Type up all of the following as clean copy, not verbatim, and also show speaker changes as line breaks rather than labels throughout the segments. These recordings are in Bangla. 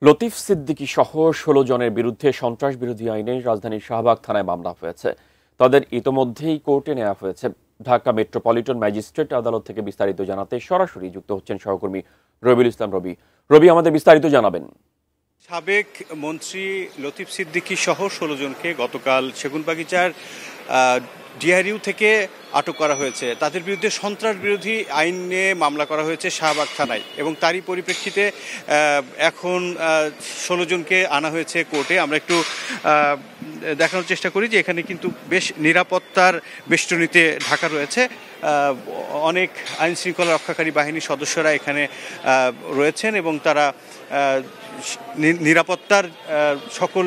লতিফ সিদ্দিকী সহ ১৬ জনের বিরুদ্ধে সন্ত্রাস বিরোধী আইনে রাজধানীর শাহবাগ থানায় মামলা হয়েছে। তাদের ইতোমধ্যেই কোর্টে নেওয়া হয়েছে। ঢাকা মেট্রোপলিটন ম্যাজিস্ট্রেট আদালত থেকে বিস্তারিত জানাতে সরাসরি যুক্ত হচ্ছেন সহকর্মী রবিউল ইসলাম রবি। রবি, আমাদের বিস্তারিত জানাবেন।
সাবেক মন্ত্রী লতিফ সিদ্দিকী সহ ১৬ জনকে গতকাল সেগুনবাগিচার ডিআরইউ থেকে আটক করা হয়েছে। তাদের বিরুদ্ধে সন্ত্রাস বিরোধী আইনে মামলা করা হয়েছে শাহবাগ থানায়, এবং তারই পরিপ্রেক্ষিতে এখন ১৬ জনকে আনা হয়েছে কোর্টে। আমরা একটু দেখানোর চেষ্টা করি যে এখানে কিন্তু বেশ নিরাপত্তার বেষ্টনীতে ঢাকা রয়েছে। অনেক আইন শৃঙ্খলা রক্ষাকারী বাহিনীর সদস্যরা এখানে রয়েছেন এবং তারা নিরাপত্তার সকল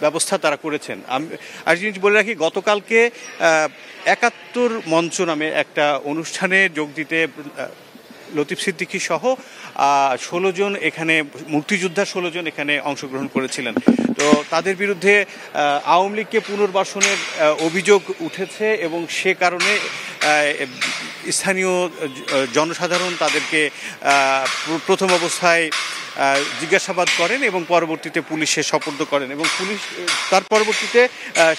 ব্যবস্থা তারা করেছেন। আর জিনিস বলে রাখি, গতকালকে ৭১ মঞ্চ নামে একটা অনুষ্ঠানে যোগ দিতে লতিফ সিদ্দিকী সহ ১৬ জন এখানে মুক্তিযোদ্ধা ১৬ জন এখানে অংশগ্রহণ করেছিলেন। তো তাদের বিরুদ্ধে আওয়ামী লীগকে পুনর্বাসনের অভিযোগ উঠেছে, এবং সে কারণে স্থানীয় জনসাধারণ তাদেরকে প্রথম অবস্থায় জিজ্ঞাসাবাদ করেন এবং পরবর্তীতে পুলিশে সোপর্দ করেন, এবং পুলিশ তার পরবর্তীতে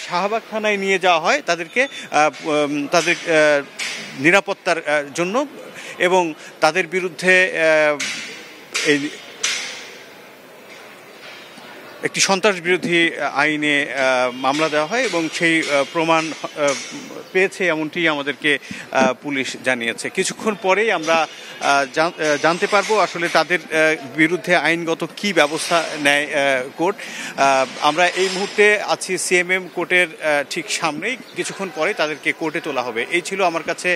শাহবাগ থানায় নিয়ে যাওয়া হয় তাদেরকে তাদের নিরাপত্তার জন্য, এবং তাদের বিরুদ্ধে একটি সন্ত্রাস বিরোধী আইনে মামলা দেওয়া হয়, এবং সেই প্রমাণ পেয়েছে এমনটি আমাদেরকে পুলিশ জানিয়েছে। কিছুক্ষণ পরেই আমরা জানতে পারবো আসলে তাদের বিরুদ্ধে আইনগত কি ব্যবস্থা নেয় কোর্ট। আমরা এই মুহূর্তে আছি সিএমএম কোর্টের ঠিক সামনেই। কিছুক্ষণ পরেই তাদেরকে কোর্টে তোলা হবে। এই ছিল আমার কাছে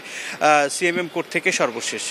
সিএমএম কোর্ট থেকে সর্বশেষ।